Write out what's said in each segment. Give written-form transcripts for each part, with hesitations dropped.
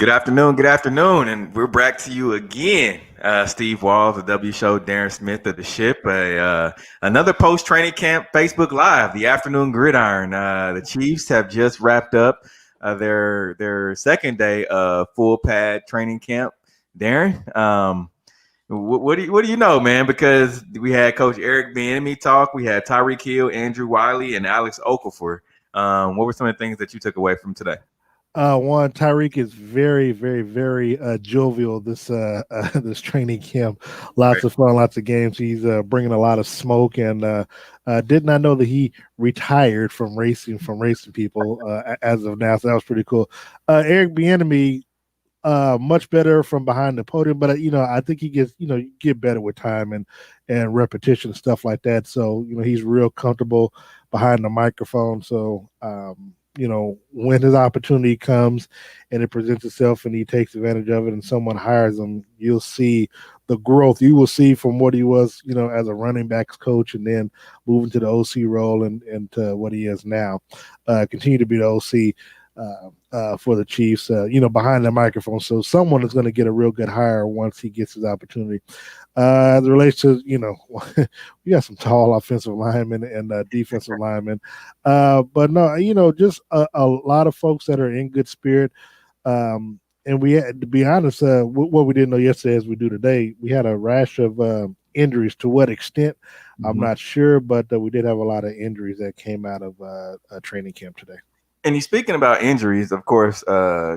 Good afternoon, and we're back to you again. Steve Walls, the W Show, Darren Smith of the Ship, another post-training camp Facebook Live, the Afternoon Gridiron. The Chiefs have just wrapped up their second day of full pad training camp. Darren, what do you know, man? Because we had Coach Eric Bieniemy talk, we had Tyreek Hill, Andrew Wiley, and Alex Okafor. What were some of the things that you took away from today? One, Tyreek is very, very, very jovial this training camp. Lots of fun, lots of games. He's bringing a lot of smoke, and did not know that he retired from racing people as of now. So that was pretty cool. Eric Bieniemy, much better from behind the podium, but I think he gets get better with time and repetition and stuff like that. So he's real comfortable behind the microphone. So when his opportunity comes and it presents itself and he takes advantage of it and someone hires him, you'll see the growth you will see from what he was, as a running backs coach, and then moving to the OC role and to what he is now. Continue to be the OC for the Chiefs, behind the microphone. So someone is going to get a real good hire once he gets his opportunity. As it relates to, we got some tall offensive linemen and defensive linemen. But no, just a lot of folks that are in good spirit. And we had, to be honest, what we didn't know yesterday as we do today, we had a rash of injuries. To what extent, I'm not sure, but we did have a lot of injuries that came out of training camp today. And he's speaking about injuries, of course.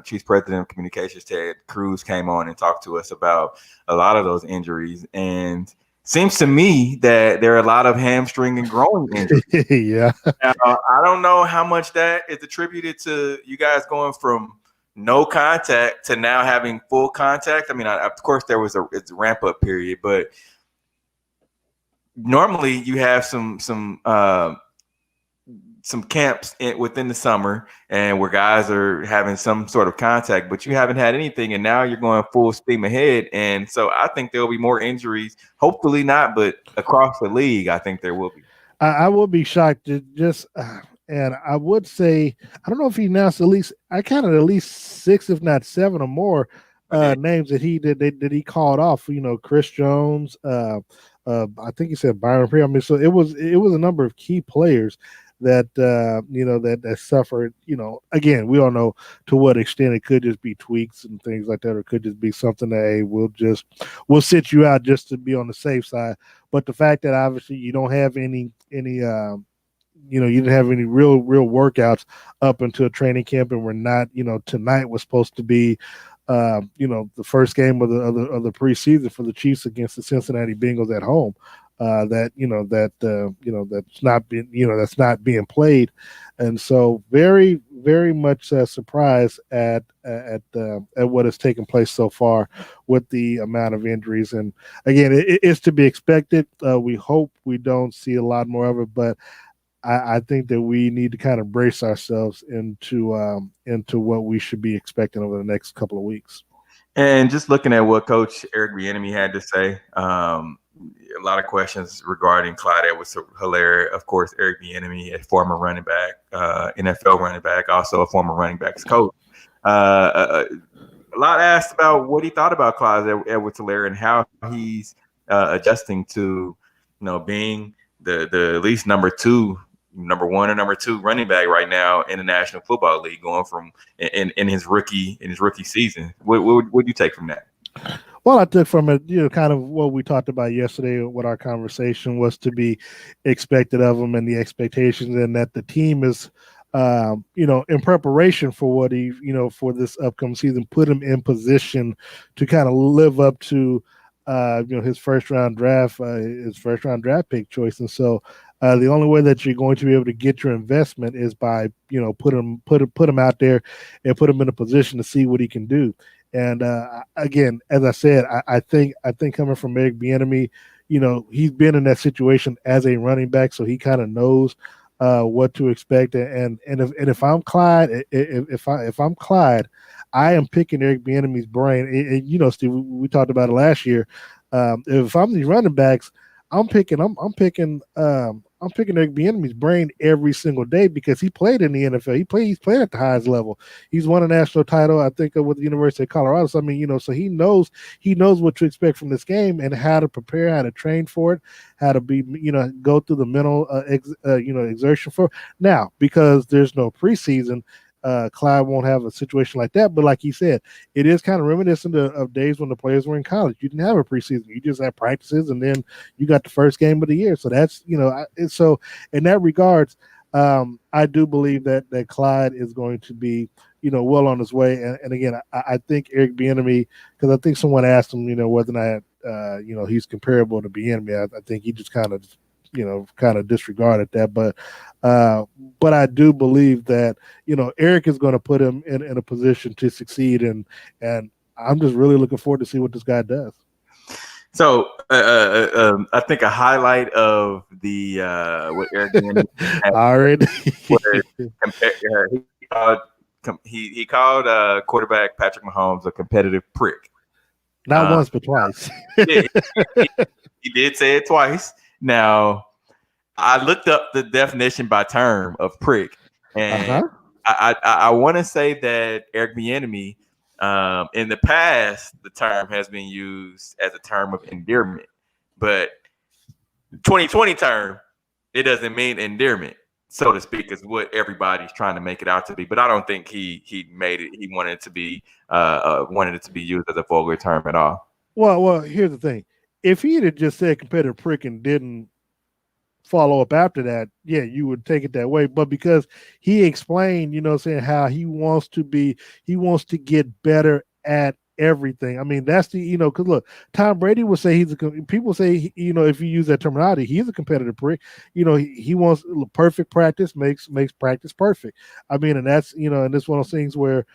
Chiefs President of Communications Ted Cruz came on and talked to us about a lot of those injuries. And seems to me that there are a lot of hamstring and groin injuries. Yeah. Now, I don't know how much that is attributed to you guys going from no contact to now having full contact. I mean, of course, there was it's a ramp up period, but normally you have some camps within the summer and where guys are having some sort of contact, but you haven't had anything, and now you're going full steam ahead. And so I think there'll be more injuries. Hopefully not, but across the league, I think there will be. I will be shocked. And I would say, I don't know if he announced I counted at least 6, if not 7 or more names that he called off. Chris Jones. I think he said Byron Pre. I mean, so it was a number of key players that that suffered. Again, we don't know to what extent. It could just be tweaks and things like that, or it could just be something that we'll sit you out just to be on the safe side. But the fact that obviously you don't have any you didn't have any real workouts up until training camp, and we're not, tonight was supposed to be the first game of the preseason for the Chiefs against the Cincinnati Bengals at home. That's not being played, and so very, very much surprised at what has taken place so far with the amount of injuries. And again, it's to be expected. We hope we don't see a lot more of it, but I think that we need to kind of brace ourselves into what we should be expecting over the next couple of weeks. And just looking at what Coach Eric Bieniemy had to say. A lot of questions regarding Clyde Edwards-Helaire. Of course, Eric Bieniemy, a former running back, NFL running back, also a former running backs coach. A lot asked about what he thought about Clyde Edwards-Helaire and how he's adjusting to, being the at least number one or number 2 running back right now in the National Football League, going from in his rookie season. What do you take from that? Well, I took from it, kind of what we talked about yesterday, what our conversation was to be expected of him, and the expectations, and that the team is, in preparation for what he, for this upcoming season, put him in position to kind of live up to, his first round draft pick choice. And so the only way that you're going to be able to get your investment is by, put him out there and put him in a position to see what he can do. And again, as I said, I think coming from Eric Bieniemy, he's been in that situation as a running back, so he kind of knows what to expect. And if I'm Clyde, if I'm Clyde, I am picking Eric Bieniemy's brain. And, Steve, we talked about it last year. If I'm these running backs, I'm picking I'm picking Eric Bieniemy's brain every single day because he played in the NFL. He's played at the highest level. He's won a national title, I think, with the University of Colorado. So I mean, so he knows what to expect from this game and how to prepare, how to train for it, how to be, go through the mental, exertion for it. Now, because there's no preseason, Clyde won't have a situation like that. But like he said, it is kind of reminiscent of days when the players were in college. You didn't have a preseason. You just had practices, and then you got the first game of the year. So that's, so in that regards, I do believe that Clyde is going to be, well on his way. And again, I think Eric Bieniemy, because I think someone asked him, whether or not, he's comparable to Bieniemy. I think he just kind of disregarded that. But I do believe that, Eric is going to put him in a position to succeed. And I'm just really looking forward to see what this guy does. So I think a highlight of the what Eric already he called quarterback Patrick Mahomes a competitive prick. Not once, but twice. He did say it twice. Now, I looked up the definition by term of prick, and I want to say that Eric Bieniemy, in the past, the term has been used as a term of endearment, but 2020 term, it doesn't mean endearment, so to speak, is what everybody's trying to make it out to be. But I don't think he made it. He wanted it to be used as a vulgar term at all. Well, here's the thing: if he had just said competitive prick and didn't follow up after that, yeah, you would take it that way. But because he explained, saying how he wants to get better at everything. I mean, that's the, because look, Tom Brady would say people say, if you use that terminology, he's a competitive prick. He wants perfect practice makes practice perfect. I mean, and that's, and it's one of those things where,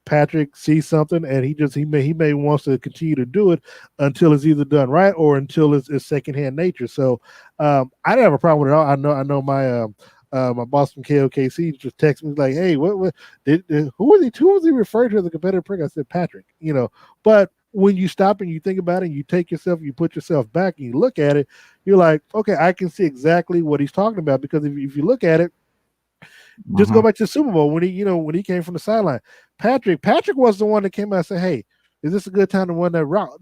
Patrick sees something and he may wants to continue to do it until it's either done right or until it's secondhand nature. So I don't have a problem with it all. I know my my boss from KOKC just texted me like, "Hey, who was he referred to as a competitive prick?" I said Patrick. But when you stop and you think about it, and you put yourself back and you look at it, you're like, okay, I can see exactly what he's talking about, because if you look at it, just go back to the Super Bowl when he came from the sideline. Patrick was the one that came out and said, "Hey, is this a good time to run that route?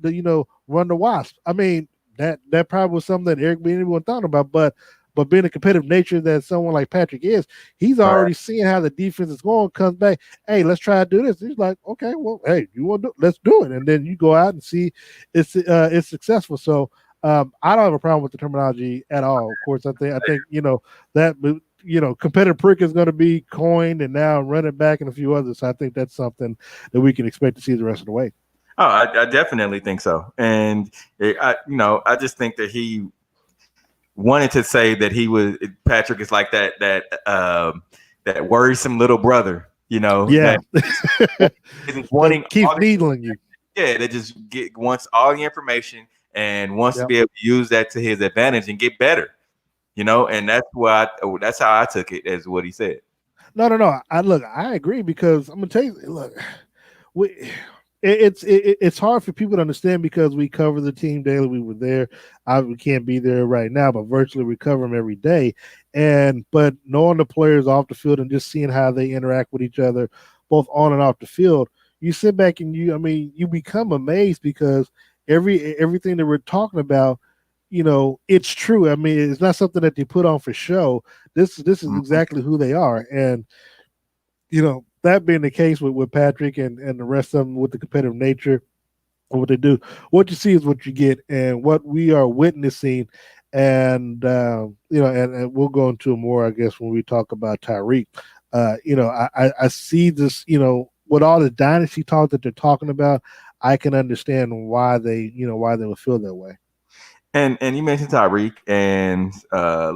Run the wasp?" I mean, that probably was something that Eric Bieniemy wasn't talking about, but being a competitive nature that someone like Patrick is, he's already seeing how the defense is going, comes back, "Hey, let's try to do this." He's like, "Okay, well, hey, you want to let's do it." And then you go out and see it's successful. So I don't have a problem with the terminology at all. Of course, I think that competitive prick is going to be coined and now running back and a few others. So I think that's something that we can expect to see the rest of the way. Oh, I definitely think so. And I just think that he wanted to say that Patrick is like that worrisome little brother, Yeah. that wanting keeps needling you. Yeah, that just wants all the information and wants to be able to use that to his advantage and get better. And that's how I took it, as what he said. No. I agree, because I'm gonna tell you, look, it's hard for people to understand because we cover the team daily. We were there. We can't be there right now, but virtually we cover them every day. But knowing the players off the field and just seeing how they interact with each other, both on and off the field, you sit back and you become amazed, because everything that we're talking about, it's true. I mean, it's not something that they put on for show. This is exactly who they are. And, that being the case with Patrick and the rest of them, with the competitive nature of what they do, what you see is what you get, and what we are witnessing. And, and we'll go into it more, I guess, when we talk about Tyreek. I see this, with all the dynasty talk that they're talking about, I can understand why they would feel that way. And you mentioned Tyreek, and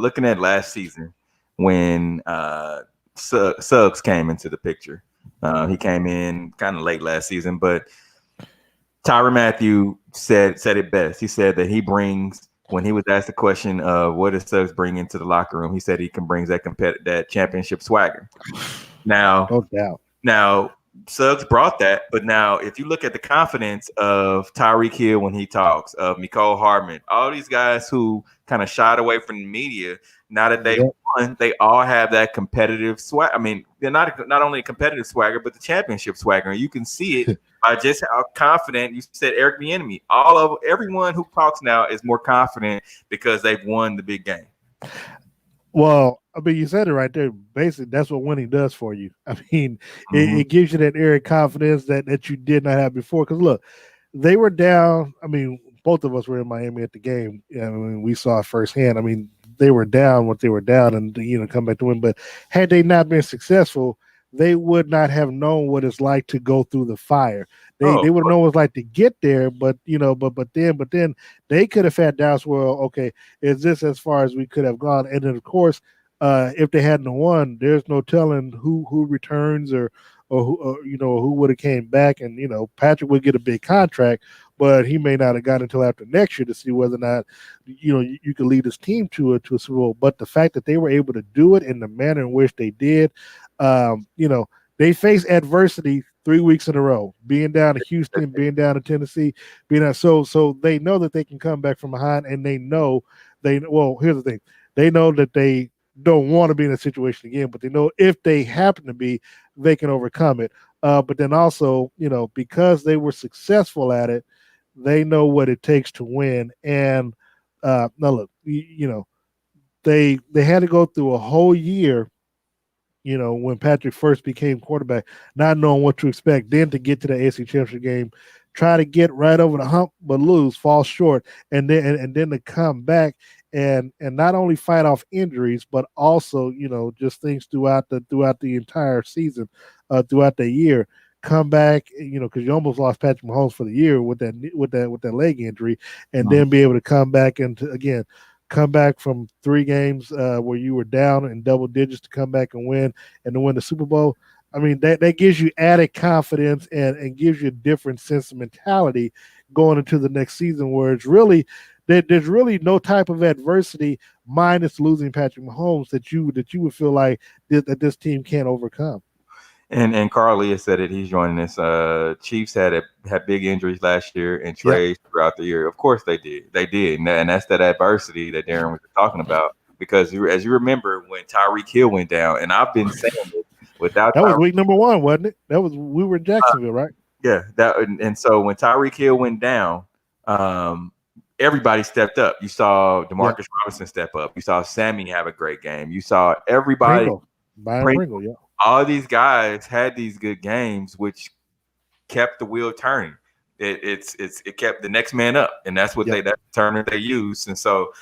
looking at last season when Suggs came into the picture. He came in kind of late last season, but Tyrann Mathieu said it best. He said that when he was asked the question of what does Suggs bring into the locker room, he said he can bring that championship swagger. Now, no doubt. Now, Suggs brought that, but now if you look at the confidence of Tyreek Hill when he talks, of Mecole Hardman, all these guys who kind of shied away from the media, now that they've won, they all have that competitive swag. I mean, they're not only a competitive swagger, but the championship swagger. And you can see it by just how confident you said Eric Bieniemy. Everyone who talks now is more confident because they've won the big game. Well, I mean, you said it right there. Basically, that's what winning does for you. I mean, it gives you that air of confidence that you did not have before. Because look, they were down. I mean, both of us were in Miami at the game. I mean, we saw it firsthand. I mean, they were down what they were down, and come back to win. But had they not been successful, they would not have known what it's like to go through the fire. They would have known what it's like to get there, but then they could have had doubts. Well, okay, is this as far as we could have gone? And then of course, if they hadn't won, there's no telling who returns or who would have came back. And Patrick would get a big contract, but he may not have got until after next year to see whether or not you could lead his team to a Super Bowl. But the fact that they were able to do it in the manner in which they did, they faced adversity 3 weeks in a row, being down to Houston, being down to Tennessee, so they know that they can come back from behind, and here's the thing, they know that they don't want to be in a situation again, but they know if they happen to be, they can overcome it. But then also, because they were successful at it, they know what it takes to win. And now look, they had to go through a whole year, when Patrick first became quarterback, not knowing what to expect, then to get to the AFC Championship game, try to get right over the hump, but lose, fall short, and then to come back and not only fight off injuries, but also just things throughout the entire season, throughout the year. Come back, because you almost lost Patrick Mahomes for the year with that leg injury, and then be able to come back and come back from 3 games where you were down in double digits to come back and win the Super Bowl. I mean, that gives you added confidence and gives you a different sense of mentality going into the next season, where it's really there's really no type of adversity minus losing Patrick Mahomes that you would feel like that this team can't overcome. And Carl Lee has said it. He's joining us. Chiefs had big injuries last year and trades throughout the year. Of course they did. And that's that adversity that Darren was talking about. Because as you remember when Tyreek Hill went down, and I've been saying it without that was week number 1, wasn't it? We were in Jacksonville, right? Yeah. And so when Tyreek Hill went down, everybody stepped up. You saw Demarcus Robinson step up. You saw Sammy have a great game. You saw everybody. Pringle, yeah. All these guys had these good games, which kept the wheel turning. It kept the next man up, and that's what that's the term that they use. And so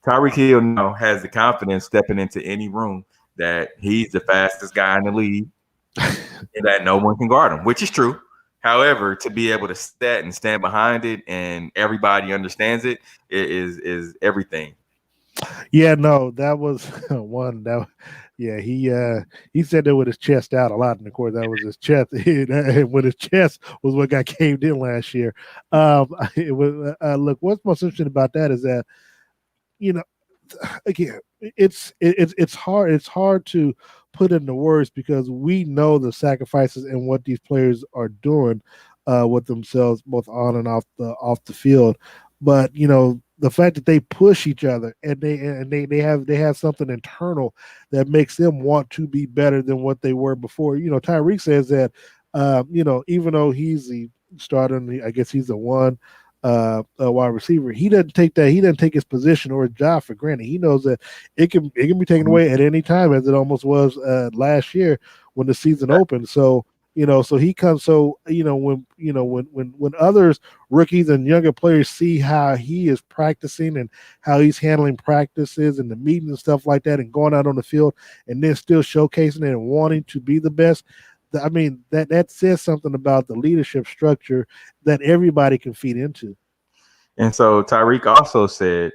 Tyreek Hill now has the confidence stepping into any room that he's the fastest guy in the league, and that no one can guard him, which is true. However, to be able to stand behind it, and everybody understands it, is everything. Yeah, no, that was one that. Yeah, he said that with his chest out a lot, and of course that was his chest. When his chest was what got caved in last year. It was look. What's most interesting about that is that again, it's hard. It's hard to put into words because we know the sacrifices and what these players are doing with themselves, both on and off the field. But the fact that they push each other and they have something internal that makes them want to be better than what they were before. Tyreek says that even though he's the starter, I guess he's the one wide receiver, he doesn't take his position or his job for granted. He knows that it can be taken away at any time, as it almost was last year when the season opened. So so he comes. So when others, rookies and younger players, see how he is practicing and how he's handling practices and the meetings and stuff like that, and going out on the field and then still showcasing it and wanting to be the best, I mean, that says something about the leadership structure that everybody can feed into. And so Tyreek also said,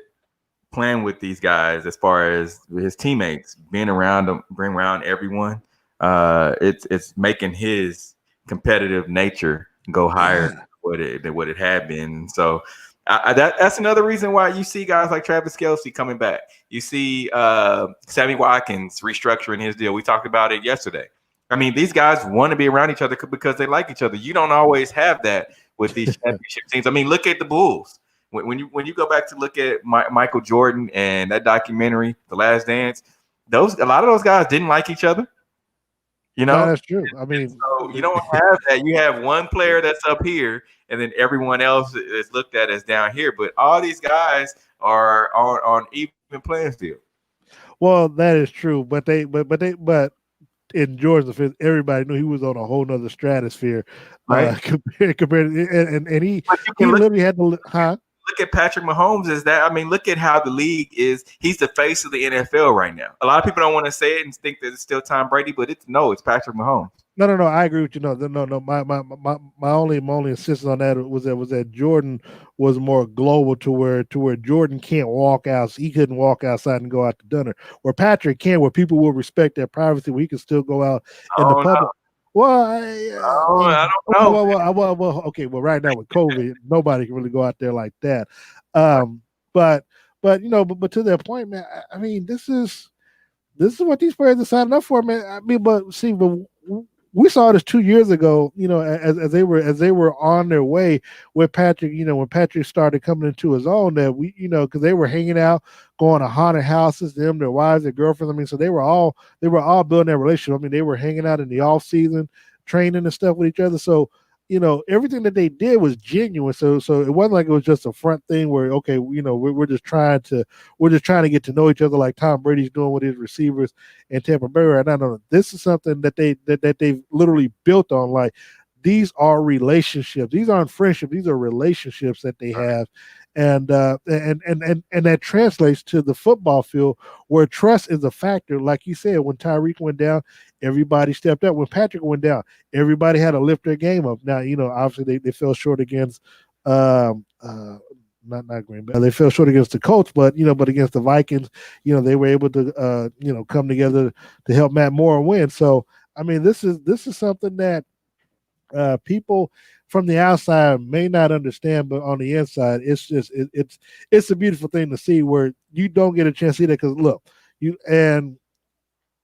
playing with these guys, as far as his teammates, being around them, bring around everyone. It's making his competitive nature go higher than what it had been. So that's another reason why you see guys like Travis Kelce coming back. You see Sammy Watkins restructuring his deal. We talked about it yesterday. I mean, these guys want to be around each other because they like each other. You don't always have that with these championship teams. I mean, look at the Bulls. When you go back to look at Michael Jordan and that documentary, The Last Dance, a lot of those guys didn't like each other. You know, no, that's true. I mean, so you don't have that. You have one player that's up here, and then everyone else is looked at as down here. But all these guys are on even playing field. well, that is true. But in Jordan's defense, everybody knew he was on a whole nother stratosphere, Right. Compared and he look, literally had to, look at Patrick Mahomes. Look at how the league is. He's the face of the NFL right now. A lot of people don't want to say it and think that it's still Tom Brady, but it's Patrick Mahomes. No. I agree with you. No. My only insistence on that was that Jordan was more global to where Jordan can't walk out. He couldn't walk outside and go out to dinner. Where Patrick can, where people will respect their privacy, where he can still go out in the public. No. Well, I don't know. Well, okay. Well, right now with COVID, nobody can really go out there like that. But to their point, man. I mean, this is what these players are signing up for, man. I mean, but we saw this 2 years ago, as they were on their way with Patrick, when Patrick started coming into his own, that because they were hanging out, going to haunted houses, them, their wives, their girlfriends. I mean, so they were all building their relationship. I mean, they were hanging out in the off season, training and stuff with each other. So, everything that they did was genuine. So it wasn't like it was just a front thing where, okay, we're just trying to get to know each other like Tom Brady's doing with his receivers in Tampa Bay right now. No, this is something that they've literally built on. Like, these are relationships. These aren't friendships. These are relationships that they have. And that translates to the football field where trust is a factor. Like you said, when Tyreek went down, everybody stepped up. When Patrick went down, everybody had to lift their game up. Now, obviously they fell short against not Green Bay. They fell short against the Colts, but against the Vikings, they were able to come together to help Matt Moore win. So I mean, this is something that people from the outside may not understand, but on the inside, it's a beautiful thing to see where you don't get a chance to see that because look, and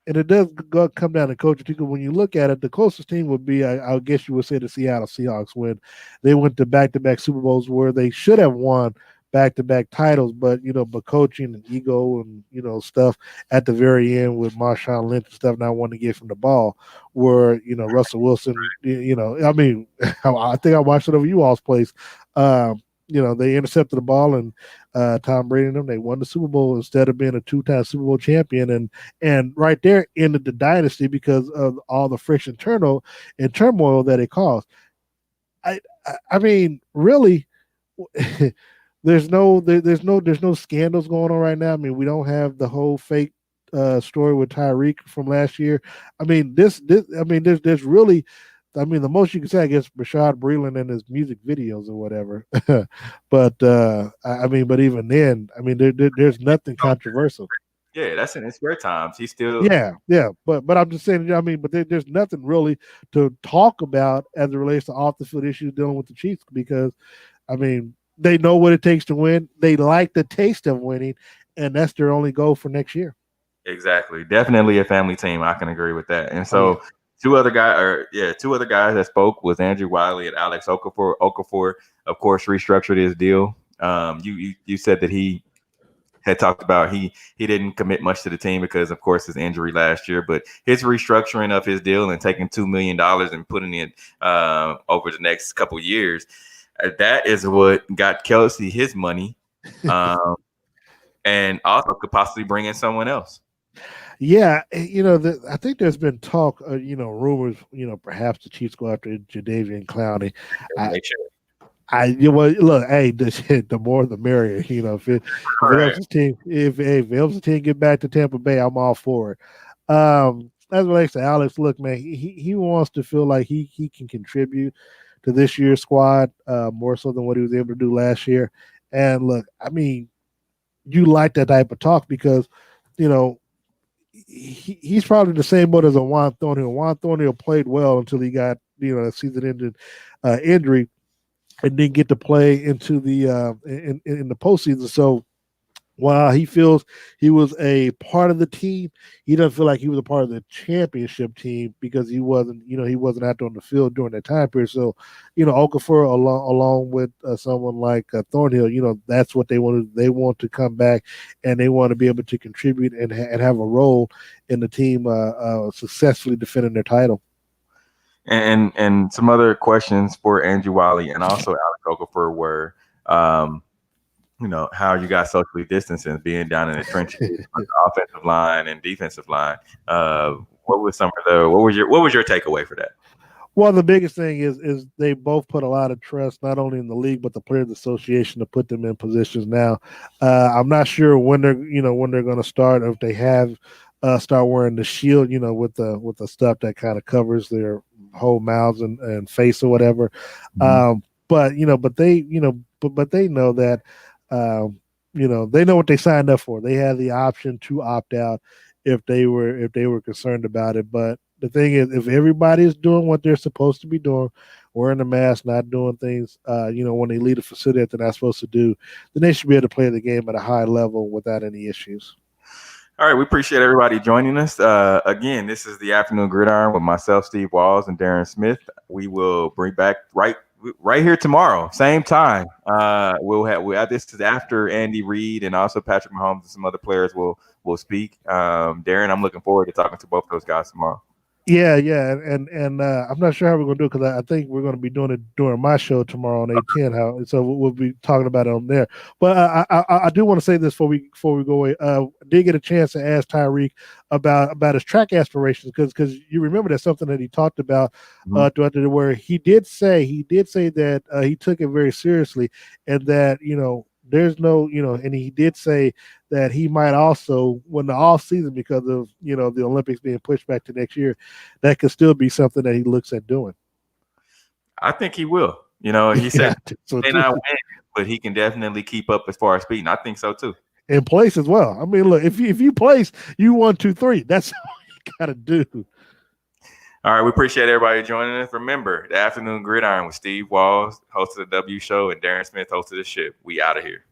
it does come down to coaching because when you look at it, the closest team would be, I guess you would say, the Seattle Seahawks when they went to back-to-back Super Bowls where they should have won back-to-back titles, but coaching and ego and stuff at the very end with Marshawn Lynch and stuff not wanting to give him the ball, where Russell Wilson, I mean, I think I watched it over you all's place. They intercepted the ball and Tom Brady and them, they won the Super Bowl instead of being a two-time Super Bowl champion, and right there ended the dynasty because of all the friction, turmoil that it caused. I mean, really. There's no scandals going on right now. I mean, we don't have the whole fake story with Tyreek from last year. I mean, there's really, I mean, the most you can say, I guess, Rashad Breeland and his music videos or whatever. But I mean, but even then, I mean, there's nothing controversial. Yeah, that's in his spare times. He's still but I'm just saying. I mean, but there's nothing really to talk about as it relates to off the field issues dealing with the Chiefs because, I mean, they know what it takes to win. They like the taste of winning, and that's their only goal for next year. Exactly. Definitely a family team. I can agree with that. And so two other guys that spoke was Andrew Wiley and Alex Okafor. Okafor, of course, restructured his deal. You said that he had talked about he didn't commit much to the team because, of course, his injury last year. But his restructuring of his deal and taking $2 million and putting it over the next couple years, that is what got Kelsey his money, and also could possibly bring in someone else. Yeah, I think there's been talk, rumors, perhaps the Chiefs go after Jadeveon Clowney. Look, hey, the more the merrier. If it helps the team, if it helps the team get back to Tampa Bay, I'm all for it. As relates to Alex, look, man, he wants to feel like he can contribute to this year's squad more so than what he was able to do last year. And look, I mean, you like that type of talk because, he's probably the same boat as a Juan Thornhill. Juan Thornhill played well until he got, a season-ending injury and didn't get to play into the in the postseason. So While he feels he was a part of the team, he doesn't feel like he was a part of the championship team because he wasn't, he wasn't out there on the field during that time period. So, Okafor along with someone like Thornhill, that's what they want. They want to come back and they want to be able to contribute and have a role in the team successfully defending their title. And some other questions for Andrew Wiley and also Alex Okafor were. How you got socially distancing, being down in the trenches, the offensive line and defensive line. What was what was your takeaway for that? Well, the biggest thing is they both put a lot of trust not only in the league but the Players Association to put them in positions. Now, I'm not sure when they're going to start, or if they have start wearing the shield, with the stuff that kind of covers their whole mouths and face or whatever. Mm-hmm. But they know that. They know what they signed up for. They had the option to opt out if they were concerned about it. But the thing is, if everybody is doing what they're supposed to be doing, wearing a mask, not doing things, when they leave the facility that they're not supposed to do, then they should be able to play the game at a high level without any issues. All right, we appreciate everybody joining us. Again, this is the Afternoon Gridiron with myself, Steve Walls, and Darren Smith. We will bring back right here tomorrow, same time. We'll have this is after Andy Reid and also Patrick Mahomes and some other players will speak. Darren, I'm looking forward to talking to both those guys tomorrow. Yeah, and I'm not sure how we're going to do it because I think we're going to be doing it during my show tomorrow on 810. So we'll be talking about it on there. But I do want to say this before we go away. I did get a chance to ask Tyreek about his track aspirations because you remember that's something that he talked about throughout the where he did say that he took it very seriously and that there's no, and he did say that he might also, when the off season, because of, the Olympics being pushed back to next year, that could still be something that he looks at doing. I think he will. He said so he may not win, but he can definitely keep up as far as speed. And I think so too. In place as well. I mean, look, if you place, you 1, 2, 3. That's all you got to do. All right, we appreciate everybody joining us. Remember, the Afternoon Gridiron with Steve Walls, host of the W Show, and Darren Smith, host of the ship. We out of here.